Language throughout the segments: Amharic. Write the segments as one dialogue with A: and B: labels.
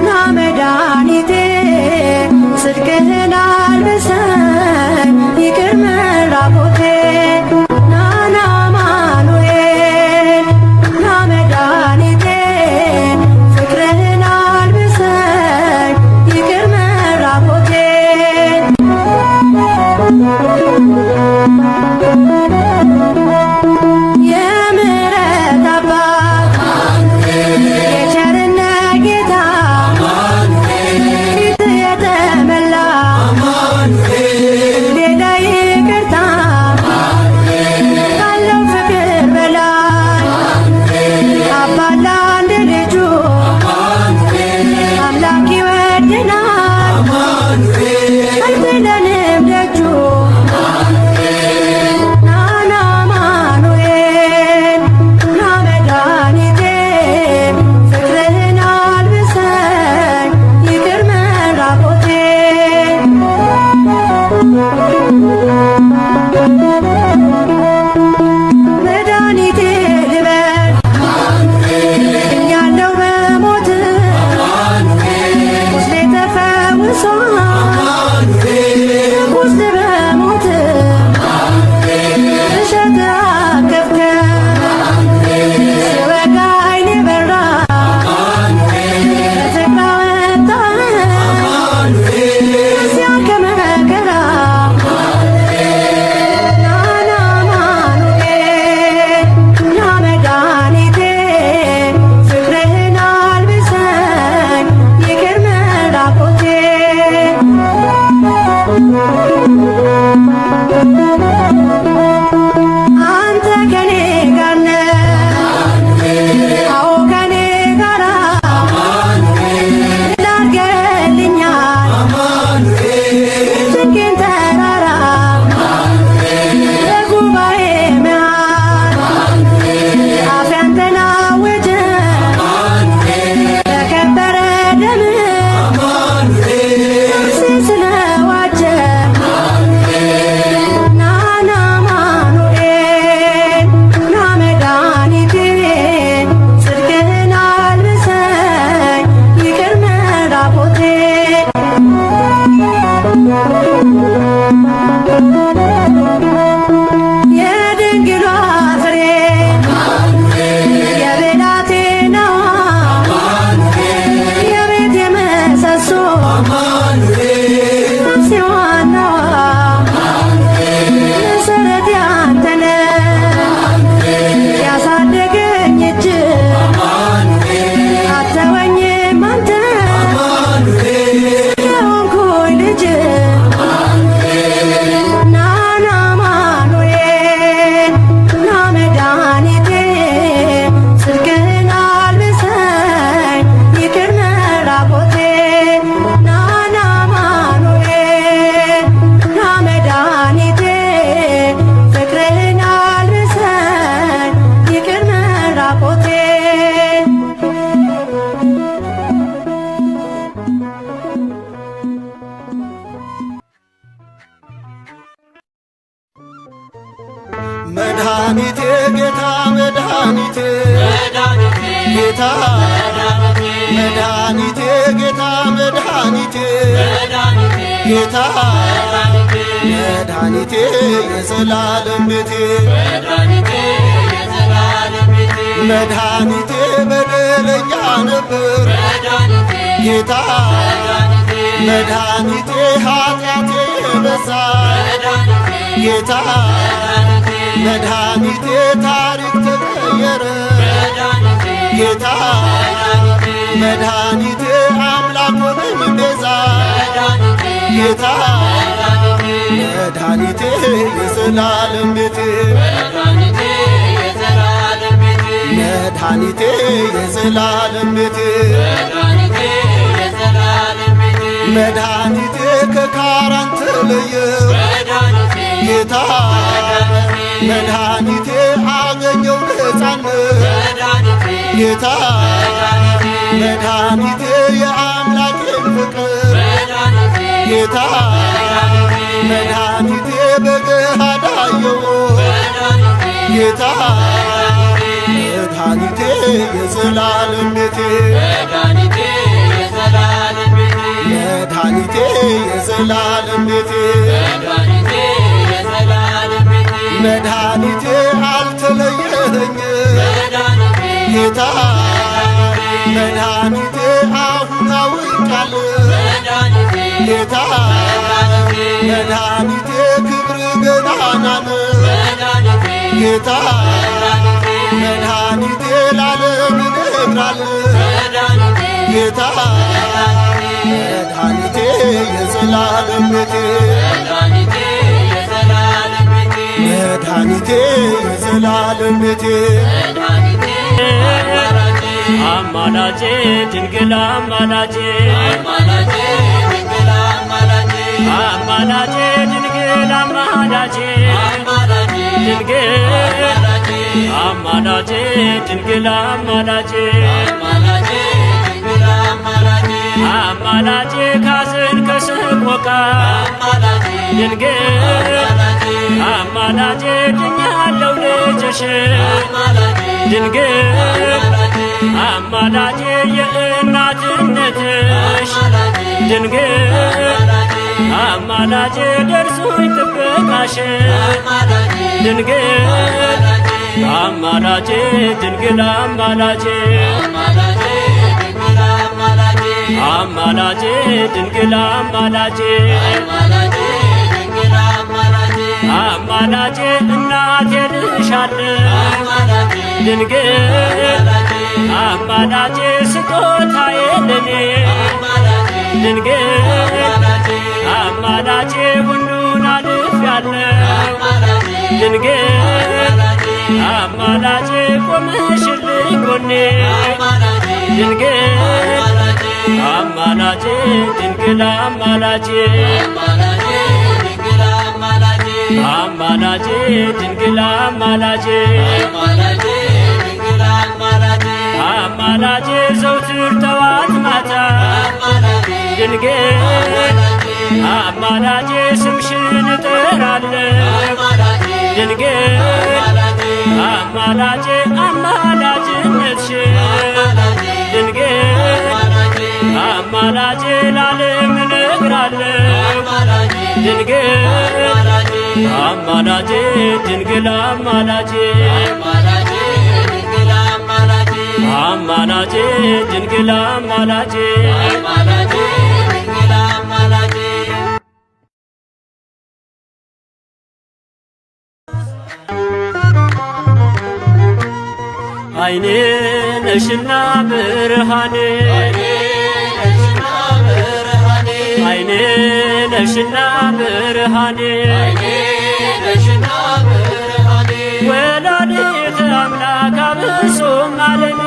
A: ና መድኃኒቴ ጽድቅህን አልብሰኝ ይቅር መራቆቴ ናና አማኑኤል ና መድኃኒቴ ፍቅርህን አልብሰኝ ይቅር መራቆቴ የምሕረት አባት የቸርነት ጌታ ፊት የተመላ ሌላ ይቅርታ ካለው ፍቅር በላይ አባት ለአንድ ልጁ አምላክ ይወደናል አይጥለንም ደጁ ናና አማኑኤል ና መድኃኒቴ ፍቅርህን አልብሰኝ ይቅር መራቆቴ መድኃኒቴ ልበል እኛለው በሞት ቁስሌ ተፈውሷል ቁስል በሞት እሸት አቀፍከኝ ስወጋ ዓይኔ በራ በተግራ ወጣኝ እዚያ ከመከራ ናና አማኑኤል ና መድኃኒቴ ፍቅርህን አልብሰኝ ይቅር መራቆቴ አንተ ከኔ ጋር ነህ አዎ ከኔ ጋራ ድል አድርገህልኛል ጭንቄን ተራራ በጉባኤ መሃል አፌ አንተን አወጀ በከበረ ደምህ ነፍሴ ስለዋጀ ናና አማኑኤል ና መድኃኒቴ ጽድቅህን አልብሰኝ ይቅር መራቆቴ የድንግሏ ፍሬ የብላቴናዋ የቤቴ ምሰሶ ነፍሴ ዋናዋ መሰረቴ አንተ ነህ ያሳደገኝ እጅ አተወኝም አንተ የሆንኩኝ ልጅ ናና አማኑኤል ና መድኃኒቴ ጽድቅህን አልብሰኝ ይቅር መራቆቴ ናና አማኑኤል ና መድኃኒቴ ፍቅርህን አልብሰኝ ይቅር መራቆቴ
B: መድኃኒቴ ጌታ መድኃኒቴ ጌታ መድኃኒቴ ጌታ መድኃኒቴ ጌታ መድኃኒቴ የዘላለም ቤቴ መድኃኒቴ በደለኛ ነበር ጌታ መድኃኒቴ ኃጢአቴ የበዛ ጌታ መድኃኒቴ ታሪክ ተቀየረ ጌታ መድኃኒቴ አምላክ ሆነኝ ቤዛ ጌታ መድኃኒቴ የዘላለም ቤቴ መድኃኒቴ የዘላለም ቤቴ መድኃኒቴ ከካራን ተለየው ጌታ መድኃኒቴ አገኘው ነፃነት ጌታ መድኃኒቴ የአምላኬን ፍቅር ጌታ መድኃኒቴ በገሃድ አየው ጌታ መድኃኒቴ የዘላለም ቤቴ የዘላለም ቤቴ መድኃኒቴ አልተለየኸኝ ጌታ መድኃኒቴ አሁን አውቃለሁ ጌታ መድኃኒቴ ክብር ገናና ነው ጌታ መድኃኒቴ ላለም እነግራለሁ ጌታ መድኃኒቴ የዘላለም ቤቴ መድኃኒቴ የዘላለም ቤቴ
C: አማላጄ ድንግል አማላጄ አማላጄ ድንግል አማላጄ ድንግል አማላጄ ድንግል አማላጄ አማላጄ ካዘን ከሰቆቃ ድንግል አማላጄ ድኛለሁ ልጅሽ ድንግል አማላጄ የእናትነትሽ ድንግል አማላጄ ደርሶኝ ጥበቃሽ ድንግል አማላጄ ድንግል አማላጄ አማላጄ ድንግል አማላጄ አማላጄ እናቴ ልሻለሁ ድንግል አማላጄ ስጦታዬ ለኔ ድንግል አማላጄ ሁሉን አልፌያለሁ ድንግል አማላጄ ቆመሽልኝ ጎኔ ድንግል አማላጄ ድንግል አማላጄ አማላጄ ድንግል አማላጄ አማላጄ ዘውትር ጠዋት ማታ ድንግል አማላጄ ስምሽን እጠራለሁ ድንግል አማላጄ አማላጅነትሽን ድንግል አማላጄ ላለም እነግራለሁ ድንግል አማላጄ ድንግል አማላጄ አማላጄ ድንግል አማላጄ አይኔ ነሽና ብርሃኔ አይኔ ነሽና ብርሃኔ ወላዲተ አምላክ አብሶም አለሜ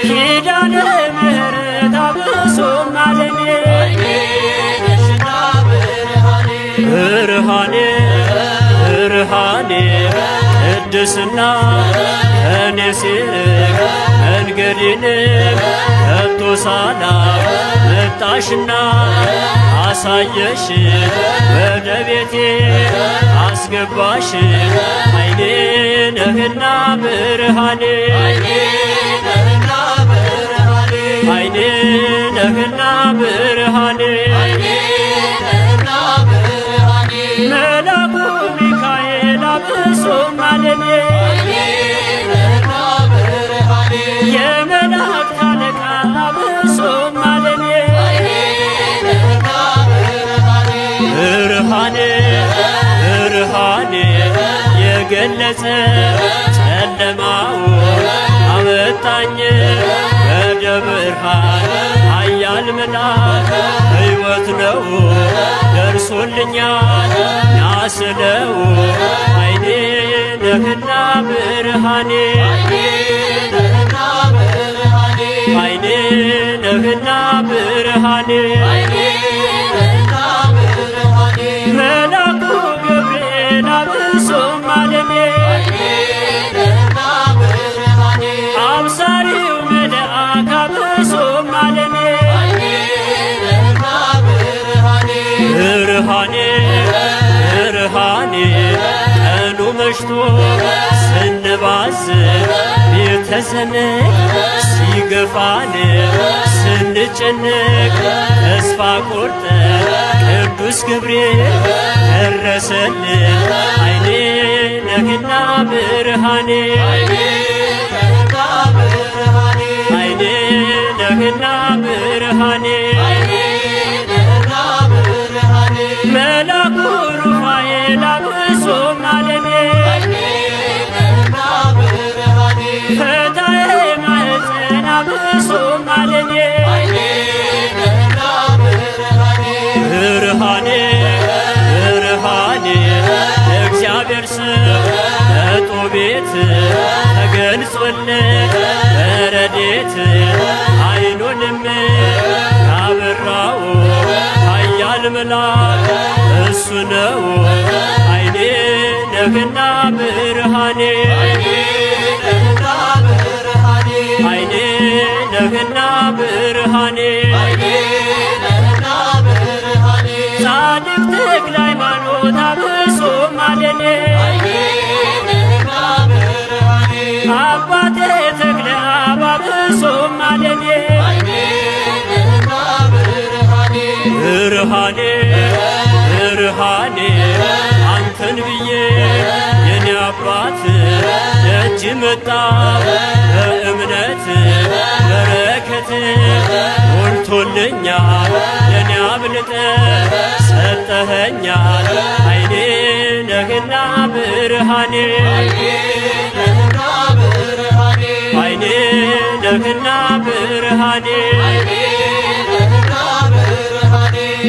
C: ኪዳነ ምሕረት አብሶም አለሜ ብርሃኔ ብርሃኔ ቅድስና እኔ ሲርቅ መንገዴን ከቶ ሳላውቅ መጣሽና አሳየሽ ወደ ቤቴ አስገባሽ አይኔ ነህና ብርሃኔ አይኔ ነህና ብርሃኔ መላኩ ሚካኤል አብሶም አለሜ የመላእክት አለቃ አብሶም አለሜ ብርሃኔ ብርሃኔ የገለጸ ጨለማው አወጣኝ ወደ ብርሃን ኃያል መልአክ ሕይወት ነው ደርሶልኛል ያስለው አይኔ ነህና ብርሃኔ አይኔ ነህና ብርሃኔ መላኩ ገብርኤል አብሶም አለሜ አብሳሪው መልአክ አብሶም አለሜ ብርሃኔ ብርሃኔ ቀኑ መሽቶ ስንባዝን ቤተ ዘመድ ሲገፋን ስንጨነቅ ተስፋ ቆርጠን ቅዱስ ገብርኤል ደረሰልን። ኃይሌ ነህና ብርሃኔ ኃይሌ ነህና ብርሃኔ መላኩ ሩፋኤል አብሶም አለኔ ፈታዬ ማኅፀን አብሶም አለኔ ብርሃኔ ብርሃኔ እግዚአብሔር ሰው በጦቤት ተገልጾለት በረዴት አይኑንም ያበራው ኃያል መልአክ እሱ ነው። ኃይሌ ነህና ብርሃኔ ኃይሌ ነህና ብርሃኔ ጻድቅ ተክለ ሃይማኖት አብሶም አለኔ አባቴ ተክለ አብ አብሶም አለኔ ብርሃኔ ብርሃኔ አንተን ብዬ የኔ አባት ደጅ መጣ በእምነት በረከት ሞልቶልኛል ለኔ አብልጠ ሰጠኸኛል። ኃይሌ ነህና ብርሃኔ ኃይሌ ነህና ብርሃኔ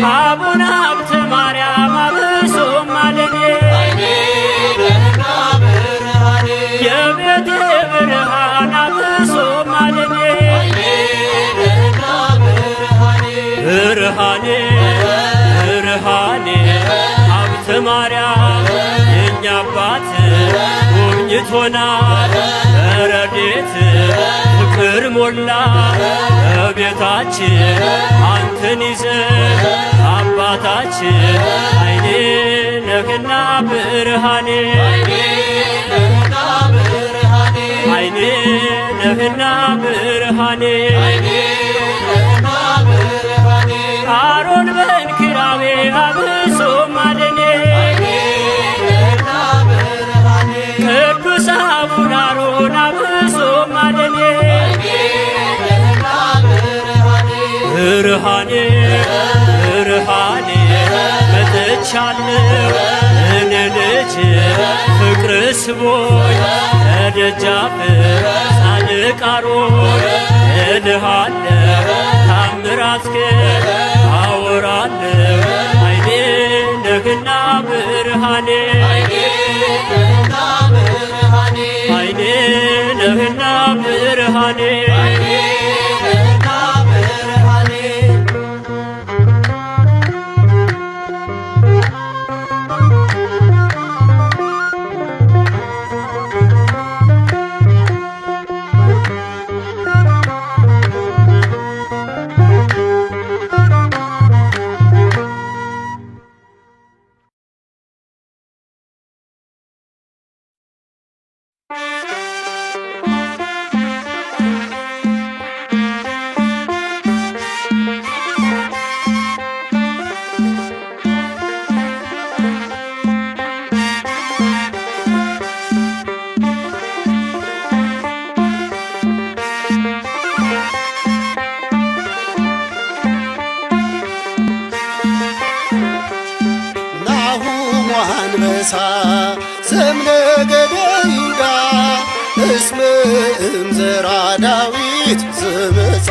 C: አቡነ ሀብተ ማርያም አብሶም አለኔ የቤቴ ብርሃን አብሶም አለኔ ብርሃኔ ብርሃኔ ሀብተ ማርያም የእኛ አባት ጎብኝቶናል በረድኤት ፍቅር ሞላ በቤታችን አንተን ይዘን አባታችን ኃይሌ ነህና ብርሃኔ ኃይሌ ነህና ብርሃኔ አሮን በእንክራቤ አብሶም አለኔ ቅዱስ አቡነ አሮን አብሶም አለኔ ብርሃኔ ብርሃኔ መጥቻለሁ እኔ ልጅ ፍቅር ስቦኝ ከደጃፍ ጻድቅ አሮን እልሃለሁ ታምራትህን አወራለሁ። ኃይሌ ነህና ብርሃኔ ኃይሌ ነህና ብርሃኔ
B: አንበሳ ዘእምነገደ ይሁዳ እስመ እምዘራ ዳዊት ዘመጻ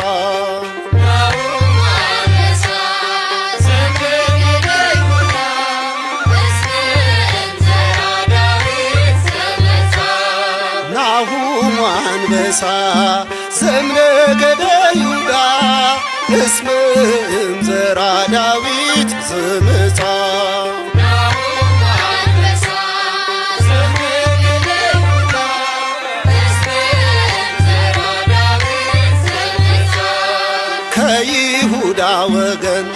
B: አንበሳ ዘእምነገደ ይሁዳ እስመ እምዘራ ዳዊት ዘመጻ ከይሁዳ ወገን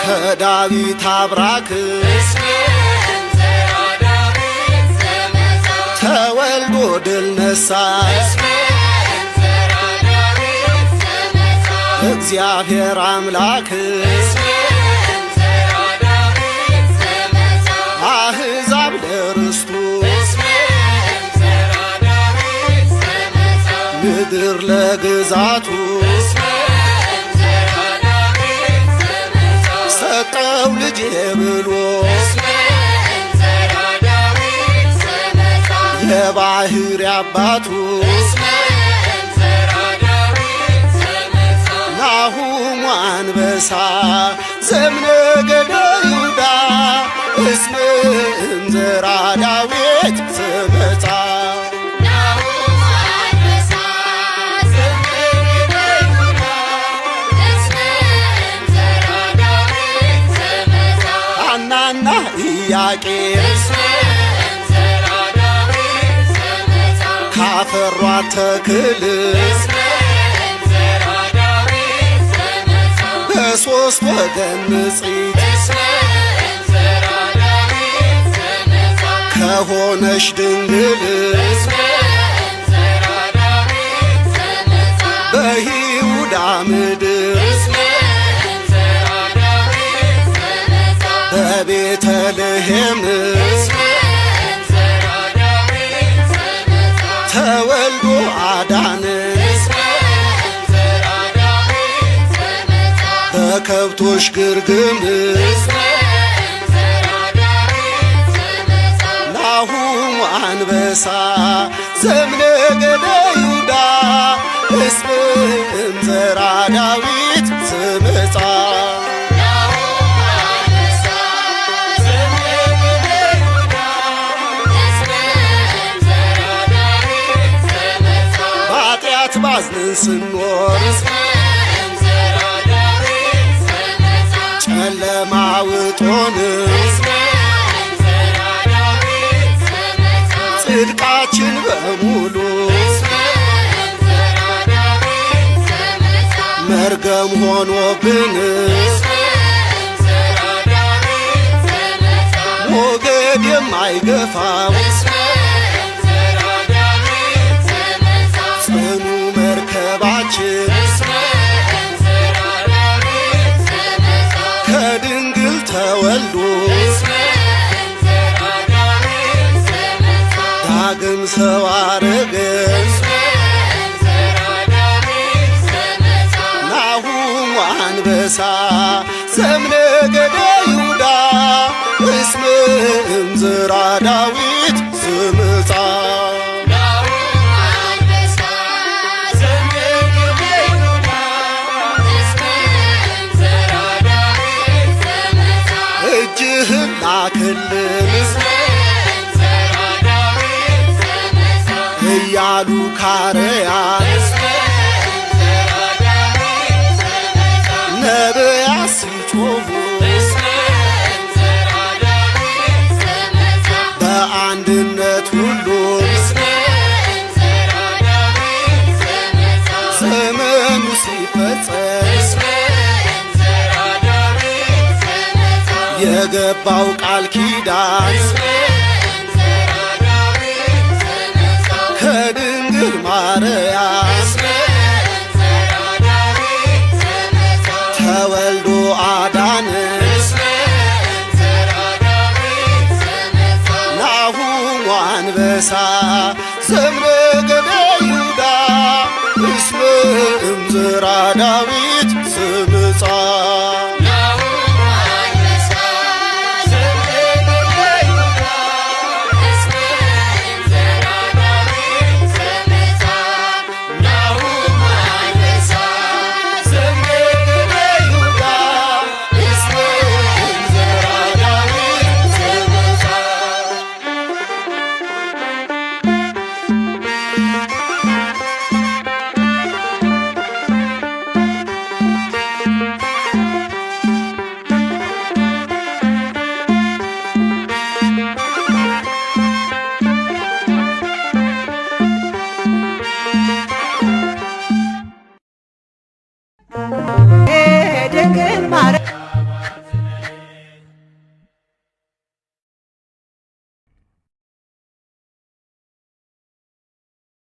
B: ከዳዊት አብራክ ተወልዶ ድል ተነሳ እግዚአብሔር አምላክ አሕዛብ ለርስቱ ምድር ለግዛቱ ሰጠው ልጄ ብሎ የባሕር አባቱ ናሁም አንበሳ ዘእምነገደ ይሁዳ እስመ እምዘራ ዳዊት ዘመጻ ሐናና ኢያቄም ካፈሯት ተክል በሦስት ወገን ንጽሕት ከሆነች ድንግል በይሁዳ ምድር በቤተልሔም ተወልዶ አዳነን በከብቶች ግርግም ናሁም አንበሳ ዘእምነገደ ይሁዳ እስመ እምዘራ ዳዊት ዘመጻ በኃጢአት ባዝነን ስንኖር ጨለማ ውጦን ጽድቃችን በሙሉ መርገም ሆኖብን ሞገድ የማይገፋው ጽኑ መርከባችን ከድንግል ተወልዶ ዳግም ሰው አረገን ናሁም አንበሳ ዘእምነገደ ይሁዳ እስመ እምዘራ ዳዊት ዘመጻ እጅህን ላክልን እያሉ ካርያን ነቢያት ሲጮኹ በአንድነት ሁሉም ዘመኑ ሲፈጸም የገባው ቃል ኪዳን ከድንግል ማርያም ተወልዶ አዳነን ናሁም አንበሳ ዘእምነገደ ይሁዳ እስመ እምዘራ ዳዊት